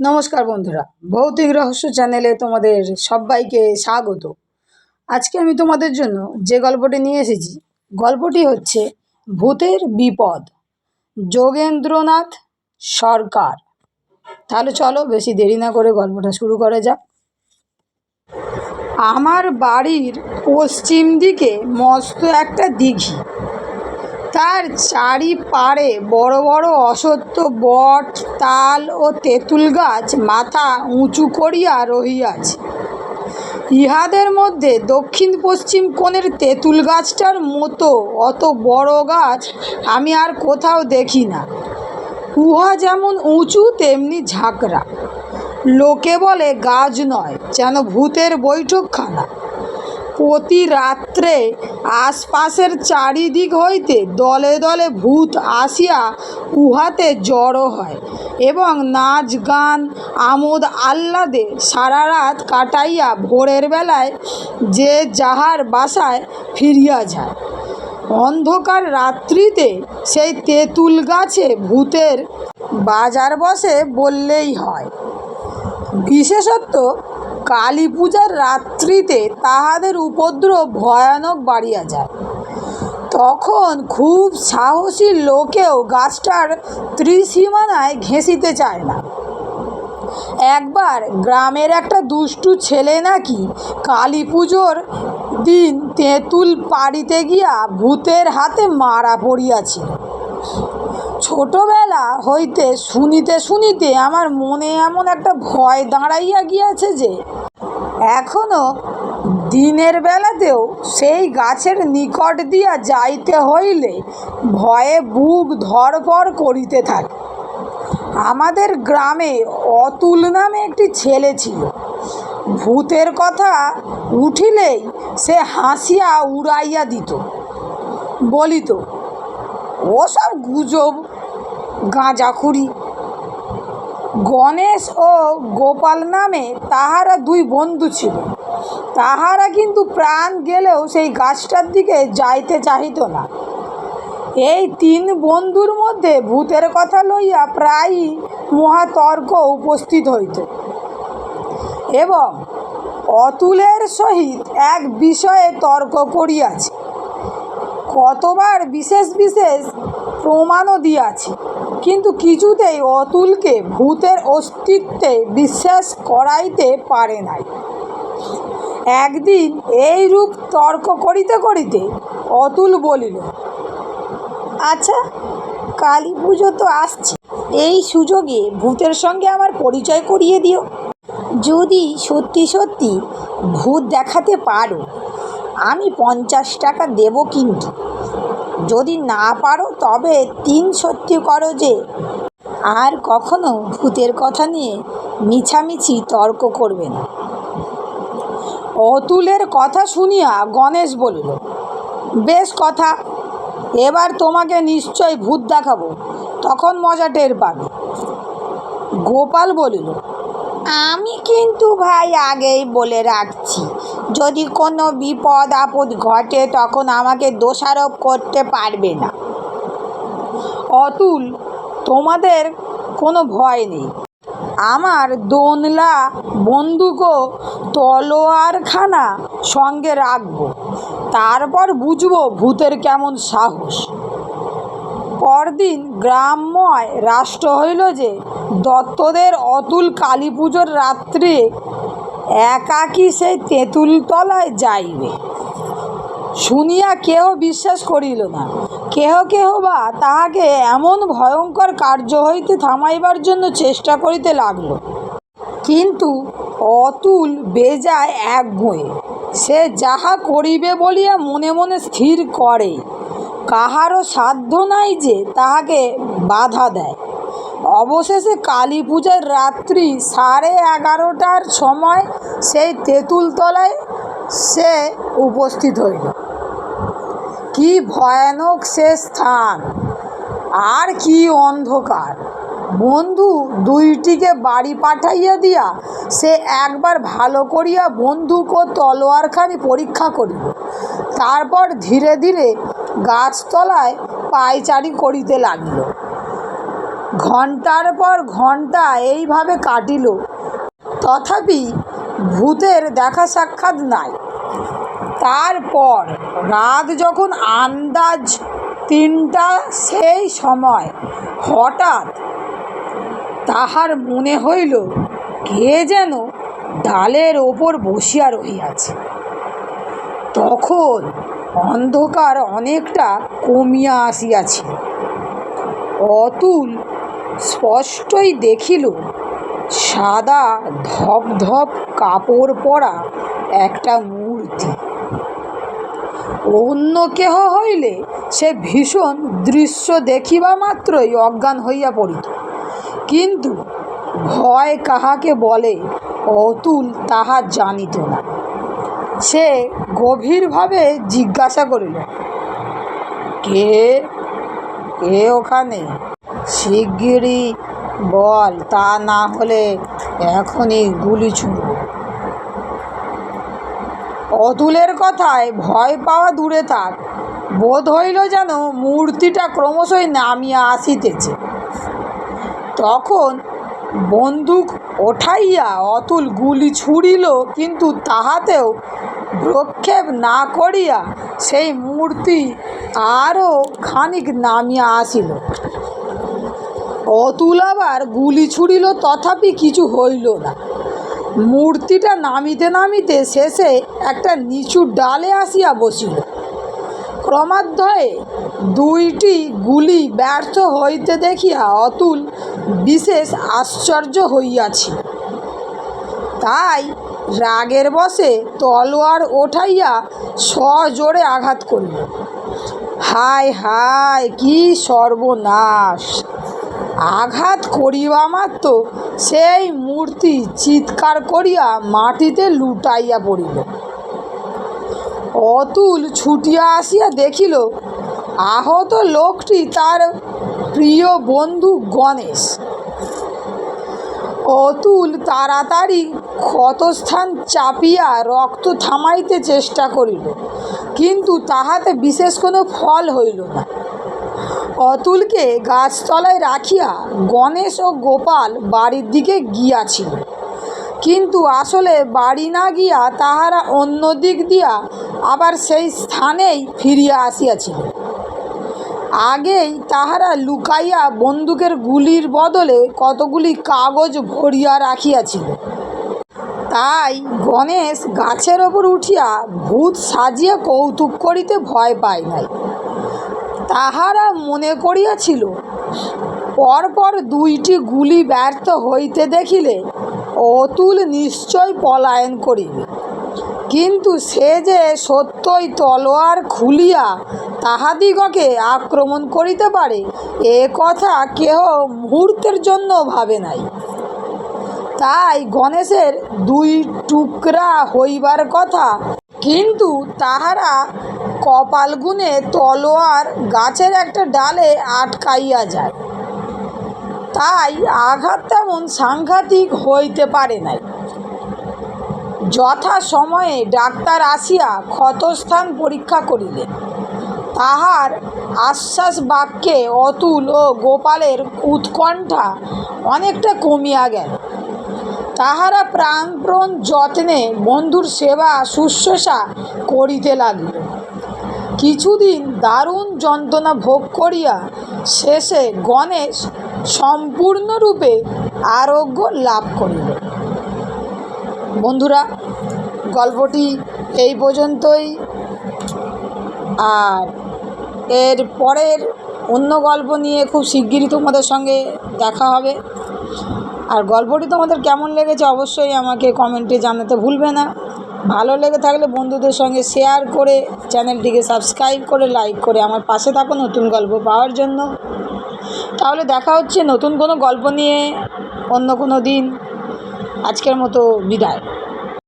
নমস্কার বন্ধুরা, ভৌতিক রহস্য চ্যানেলে তোমাদের সবাইকে স্বাগত। আজকে আমি তোমাদের জন্য যে গল্পটি নিয়ে এসেছি, গল্পটি হচ্ছে ভূতের বিপদ, যোগেন্দ্রনাথ সরকার। তাহলে চলো বেশি দেরি না করে গল্পটা শুরু করা যাক। আমার বাড়ির পশ্চিম দিকে মস্ত একটা দিঘি, তার চারিপাড়ে বড় বড় অশ্বত্থ, বট, তাল ও তেঁতুল গাছ মাথা উঁচু করিয়া রহিয়াছে। ইহাদের মধ্যে দক্ষিণ পশ্চিম কোণের তেঁতুল গাছটার মতো অত বড় গাছ আমি আর কোথাও দেখি না। উহা যেমন উঁচু তেমনি ঝাঁকড়া। লোকে বলে গাছ নয়, যেন ভূতের বৈঠকখানা। প্রতি রাত্রে আশপাশের চারিদিক হইতে দলে দলে ভূত আসিয়া উহাতে জড়ো হয় এবং নাচ গান আমোদ আহ্লাদে সারা রাত কাটাইয়া ভোরের বেলায় যে যাহার বাসায় ফিরিয়া যায়। অন্ধকার রাত্রিতে সেই তেঁতুল গাছে ভূতের বাজার বসে বললেই হয়। বিশেষত কালী পূজার রাত্রিতে তাহাদের উপদ্রব ভয়ানক বাড়িয়া যায়। তখন খুব সাহসী লোকেও গাছটার ত্রিসীমানায় ঘেঁষিতে চায় না। একবার গ্রামের একটা দুষ্টু ছেলে নাকি কালী পুজোর দিন তেঁতুল পাড়িতে গিয়া ভূতের হাতে মারা পড়িয়াছিল। ছোটবেলা হইতে শুনিতে শুনিতে আমার মনে এমন একটা ভয় দাঁড়াইয়া গিয়াছে যে এখনো দিনের বেলাতেও সেই গাছের নিকট দিয়া যাইতে হইলে ভয়ে বুক ধড়ফড় করিতে থাকে। আমাদের গ্রামে অতুল নামে একটি ছেলে ছিল। ভূতের কথা উঠিলেই সে হাসিয়া উড়াইয়া দিত, বলিত, ওসব গুজব, গাঁজাখুরি। গণেশ ও গোপাল নামে তাহারা দুই বন্ধু ছিল। তাহারা কিন্তু প্রাণ গেলেও সেই গাছটার দিকে যাইতে চাহিত না। এই তিন বন্ধুর মধ্যে ভূতের কথা লইয়া প্রায়ই মহাতর্ক উপস্থিত হইত এবং অতুলের সহিত এক বিষয়ে তর্ক করিয়াছে। কতবার বিশেষ বিশেষ প্রমাণও দিয়াছে, কিন্তু কিছুতেই অতুলকে ভূতের অস্তিত্বে বিশ্বাস করাইতে পারে নাই। একদিন এইরূপ তর্ক করিতে করিতে অতুল বলিল, আচ্ছা, কালী পুজো তো আসছে, এই সুযোগে ভূতের সঙ্গে আমার পরিচয় করিয়ে দিও। যদি সত্যি সত্যি ভূত দেখাতে পারো, আমি 50 টাকা দেব, কিন্তু যদি না পারো তবে 3 সত্যি করো যে আর কখনো ভূতের কথা নিয়ে মিছামিছি তর্ক করবে না। অতুলের কথা শুনিয়া গণেশ বলিল, বেশ কথা, এবার তোমাকে নিশ্চয় ভূত দেখাবো, তখন মজা টের পাবে। গোপাল বলিল, আমি কিন্তু ভাই আগেই বলে রাখছি, যদি কোনো বিপদ আপদ ঘটে তখন আমাকে দোষারোপ করতে পারবে না। অতুল, তোমাদের কোনো ভয় নেই। আমার দোনলা বন্দুক ও তলোয়ারখানা সঙ্গে রাখবো, তারপর বুঝবো ভূতের কেমন সাহস। পরদিন গ্রামময় রাষ্ট্র হইল যে দত্তদের অতুল কালী পুজোর রাত্রে একাকী সেই তেঁতুল তলায় যাইবে। শুনিয়া কেহ বিশ্বাস করিল না। কেহ কেহ বা তাহাকে এমন ভয়ঙ্কর কার্য হইতে থামাইবার জন্য চেষ্টা করিতে লাগল। কিন্তু অতুল বেজায় একগুঁয়ে। সে যাহা করিবে বলিয়া মনে মনে স্থির করে, কাহারও সাধ্য নাই যে তাহাকে বাধা দেয়। অবশেষে কালী পূজার রাত্রি 11:30টার সময় সেই তেঁতুল তলায় সে উপস্থিত হইল। কি ভয়ানক সে স্থান, আর কি অন্ধকার! বন্ধু দুইটিকে বাড়ি পাঠাইয়া দিয়া সে একবার ভালো করিয়া বন্দুক ও তলোয়ারখানি পরীক্ষা করিল। তারপর ধীরে ধীরে গাছতলায় পায়চারি করিতে লাগিল। ঘন্টার পর ঘন্টা এইভাবে কাটিল, তথাপি ভূতের দেখা সাক্ষাৎ নাই। তারপর রাত যখন আন্দাজ 3টা, সেই সময় হঠাৎ তাহার মনে হইল কে যেন ডালের ওপর বসিয়া রহিয়াছে। তখন অন্ধকার অনেকটা কমিয়া আসিয়াছিল। অতুল স্পষ্টই দেখিল সাদা ধপধপ কাপড় পরা একটা মূর্তি। অন্য কেহ হইলে সে ভীষণ দৃশ্য দেখিবা মাত্রই অজ্ঞান হইয়া পড়িত, কিন্তু ভয় কাহাকে বলে অতুল তাহা জানিত না। সে গভীরভাবে জিজ্ঞাসা করিল, কে কে ওখানে? শিগগিরই বল, তা না হলে এখনই গুলি ছুঁড়ব। অতুলের কথায় ভয় পাওয়া দূরে থাক, বোধ হইল যেন মূর্তিটা ক্রমশই নামিয়া আসিতেছে। তখন বন্দুক ওঠাইয়া অতুল গুলি ছুড়িল, কিন্তু তাহাতেও ভ্রক্ষেপ না করিয়া সেই মূর্তি আরও খানিক নামিয়া আসিল। অতুল আবার গুলি ছুড়িল, তথাপি কিছু হইল না। মূর্তিটা নামিতে নামিতে শেষে একটা নিচু ডালে আসিয়া বসিল। ক্রমান্বয়ে 2টি গুলি ব্যর্থ হইতে দেখিয়া অতুল বিশেষ আশ্চর্য হইয়াছিল। তাই রাগের বশে তলোয়ার ওঠাইয়া সজোরে আঘাত করিল। হায় হায়, কি সর্বনাশ! আঘাত করিবা মাত্র সেই মূর্তি চিৎকার করিয়া মাটিতে লুটাইয়া পড়িল। অতুল ছুটিয়া আসিয়া দেখিল আহত লোকটি তার প্রিয় বন্ধু গণেশ। অতুল তাড়াতাড়ি ক্ষতস্থান চাপিয়া রক্ত থামাইতে চেষ্টা করিল, কিন্তু তাহাতে বিশেষ কোনো ফল হইল না। অতুলকে গাছতলায় রাখিয়া গণেশ ও গোপাল বাড়ির দিকে গিয়াছিল, কিন্তু আসলে বাড়ি না গিয়া তাহারা অন্য দিক দিয়া আবার সেই স্থানেই ফিরিয়া আসিয়াছিল। আগেই তাহারা লুকাইয়া বন্দুকের গুলির বদলে কতগুলি কাগজ ভরিয়া রাখিয়াছিল। তাই গণেশ গাছের ওপর উঠিয়া ভূত সাজিয়া কৌতুক করিতে ভয় পায় নাই। তাহারা মনে করিয়াছিল পরপর 2টি গুলি ব্যর্থ হইতে দেখিলে অতুল নিশ্চয় পলায়ন করিবে, কিন্তু সে যে সত্যই তলোয়ার খুলিয়া তাহাদিগকে আক্রমণ করিতে পারে, এ কথা কেহ মুহূর্তের জন্য ভাবে নাই। তাই গণেশের 2 টুকরা হইবার কথা, কিন্তু তাহারা কপালগুণে তলোয়ার গাছের একটা ডালে আটকাইয়া যায়। তাই আঘাত তেমন সাংঘাতিক হইতে পারে নাই। যথা সময়ে ডাক্তার আসিয়া ক্ষতস্থান পরীক্ষা করিলেন। তাহার আশ্বাস বাক্যে অতুল ও গোপালের উৎকণ্ঠা অনেকটা কমিয়া গেল। তাহারা প্রাণপণ যত্নে বন্ধুর সেবা শুশ্রূষা করিতে লাগিল। কিছুদিন দারুণ যন্ত্রণা ভোগ করিয়া শেষে গণেশ সম্পূর্ণরূপে আরোগ্য লাভ করিল। বন্ধুরা, গল্পটি এই পর্যন্তই, আর এর পরের অন্য গল্প নিয়ে খুব শিগগিরই তোমাদের সঙ্গে দেখা হবে। আর গল্পটি তোমাদের কেমন লেগেছে অবশ্যই আমাকে কমেন্টে জানাতে ভুলবে না। ভালো লেগে থাকলে বন্ধুদের সঙ্গে শেয়ার করে, চ্যানেলটিকে সাবস্ক্রাইব করে, লাইক করে আমার পাশে থাকো নতুন গল্প পাওয়ার জন্য। তাহলে দেখা হচ্ছে নতুন কোনো গল্প নিয়ে অন্য কোনো দিন। আজকের মতো বিদায়।